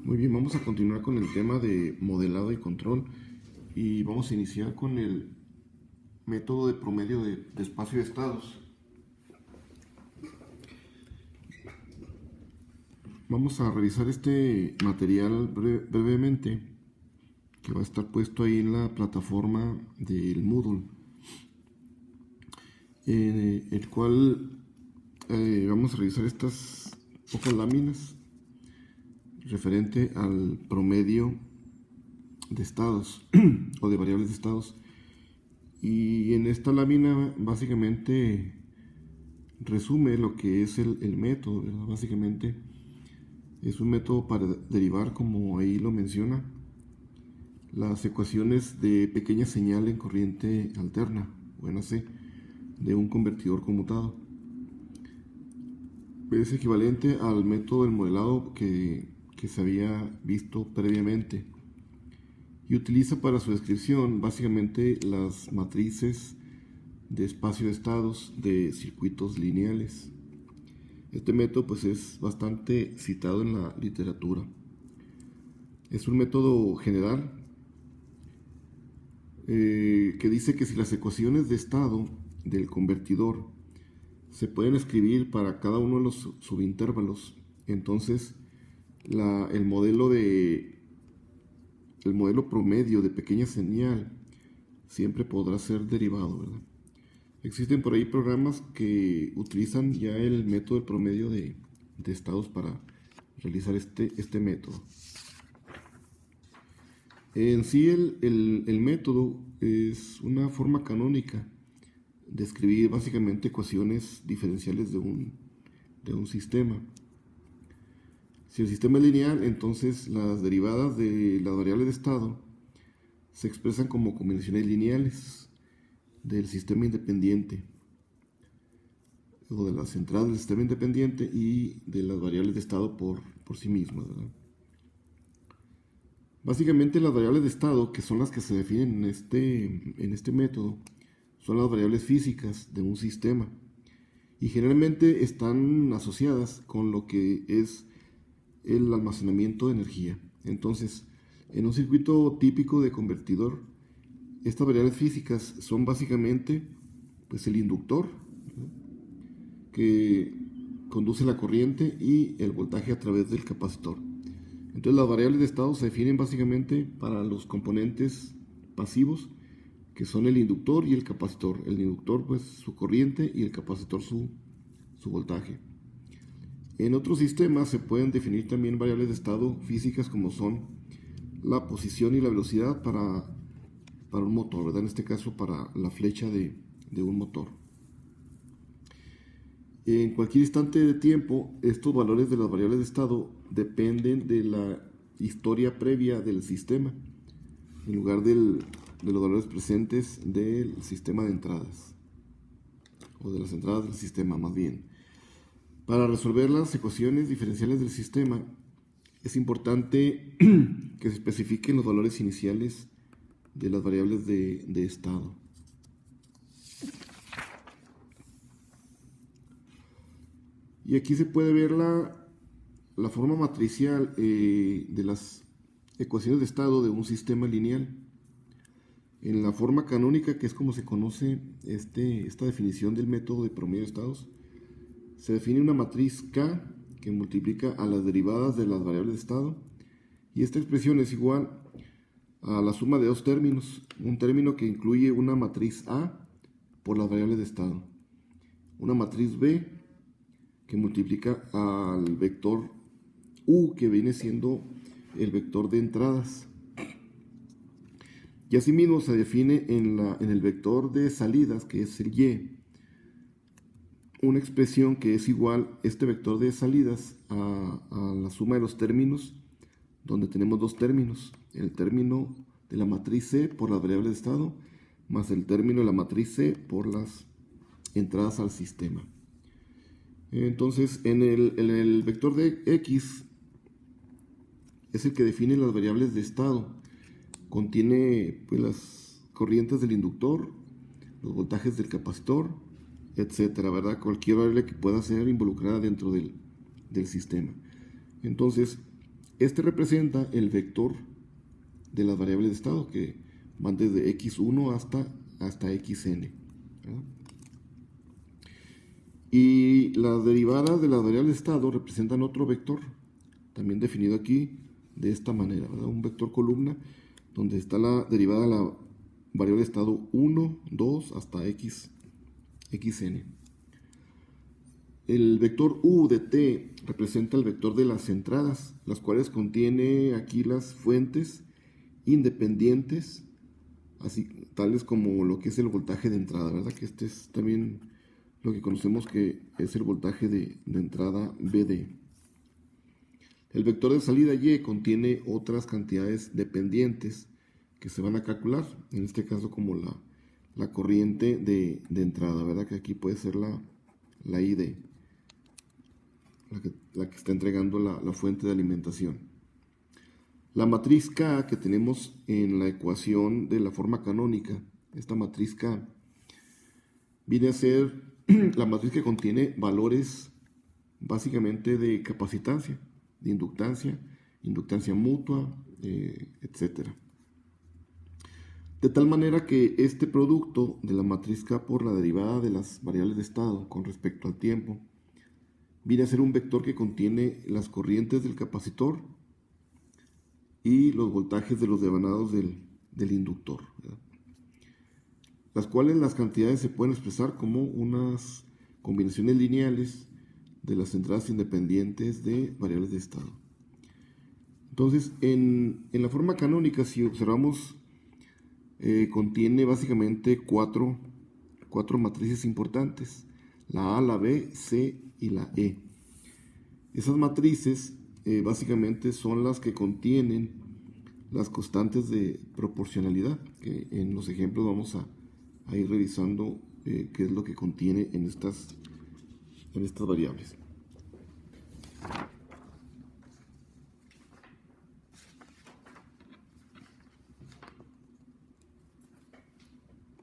Muy bien, vamos a continuar con el tema de modelado y control y vamos a iniciar con el método de promedio de espacio de estados. Vamos a revisar este material brevemente que va a estar puesto ahí en la plataforma del Moodle, el cual vamos a revisar estas pocas láminas referente al promedio de estados o de variables de estados. Y en esta lámina básicamente resume lo que es el método, ¿verdad? Básicamente es un método para derivar, como ahí lo menciona, las ecuaciones de pequeña señal en corriente alterna, o en AC, de un convertidor conmutado. Es equivalente al método del modelado que se había visto previamente y utiliza para su descripción básicamente las matrices de espacio de estados de circuitos lineales. Este método pues es bastante citado en la literatura. Es un método general que dice que si las ecuaciones de estado del convertidor se pueden escribir para cada uno de los subintervalos, entonces el modelo promedio de pequeña señal siempre podrá ser derivado, ¿verdad? Existen por ahí programas que utilizan ya el método del promedio de estados para realizar este método. En sí el método es una forma canónica de escribir básicamente ecuaciones diferenciales de un sistema. Si el sistema es lineal, entonces las derivadas de las variables de estado se expresan como combinaciones lineales del sistema independiente o de las entradas del sistema independiente y de las variables de estado por sí mismas, ¿verdad? Básicamente las variables de estado, que son las que se definen en este método, son las variables físicas de un sistema y generalmente están asociadas con lo que es el almacenamiento de energía. Entonces, en un circuito típico de convertidor, estas variables físicas son básicamente pues el inductor, ¿no?, que conduce la corriente, y el voltaje a través del capacitor. Entonces las variables de estado se definen básicamente para los componentes pasivos, que son el inductor y el capacitor. El inductor pues su corriente y el capacitor su voltaje. En otros sistemas se pueden definir también variables de estado físicas, como son la posición y la velocidad para un motor, ¿verdad? En este caso para la flecha de un motor. En cualquier instante de tiempo, estos valores de las variables de estado dependen de la historia previa del sistema, en lugar de los valores presentes del sistema de entradas, o de las entradas del sistema más bien. Para resolver las ecuaciones diferenciales del sistema, es importante que se especifiquen los valores iniciales de las variables de estado. Y aquí se puede ver la forma matricial de las ecuaciones de estado de un sistema lineal. En la forma canónica, que es como se conoce esta definición del método de promedio de estados, se define una matriz K que multiplica a las derivadas de las variables de estado, y esta expresión es igual a la suma de dos términos, un término que incluye una matriz A por las variables de estado, una matriz B que multiplica al vector U, que viene siendo el vector de entradas. Y asimismo se define en el vector de salidas, que es el Y, una expresión que es igual este vector de salidas a la suma de los términos, donde tenemos dos términos: el término de la matriz C por las variables de estado más el término de la matriz C por las entradas al sistema. Entonces en el vector de X es el que define las variables de estado. Contiene pues las corrientes del inductor, los voltajes del capacitor, etcétera, ¿verdad? Cualquier variable que pueda ser involucrada dentro del sistema. Entonces, Este representa el vector de las variables de estado que van desde x1 hasta xn, ¿verdad? Y las derivadas de las variables de estado representan otro vector, también definido aquí de esta manera, ¿verdad? Un vector columna donde está la derivada de la variable de estado 1, 2 hasta xn. El vector u de t representa el vector de las entradas, las cuales contiene aquí las fuentes independientes, así tales como lo que es el voltaje de entrada, ¿verdad? Que este es también lo que conocemos que es el voltaje de entrada VD. El vector de salida Y contiene otras cantidades dependientes que se van a calcular, en este caso como la corriente de entrada, ¿verdad? Que aquí puede ser la ID, la que está entregando la fuente de alimentación. La matriz K que tenemos en la ecuación de la forma canónica, esta matriz K, viene a ser la matriz que contiene valores básicamente de capacitancia, de inductancia mutua, etc. De tal manera que este producto de la matriz K por la derivada de las variables de estado con respecto al tiempo viene a ser un vector que contiene las corrientes del capacitor y los voltajes de los devanados del inductor, ¿verdad? Las cuales las cantidades se pueden expresar como unas combinaciones lineales de las entradas independientes de variables de estado. Entonces, en la forma canónica, si observamos, contiene básicamente cuatro matrices importantes: la A, la B, C y la E. Esas matrices básicamente son las que contienen las constantes de proporcionalidad, que en los ejemplos vamos a ir revisando qué es lo que contiene en estas variables.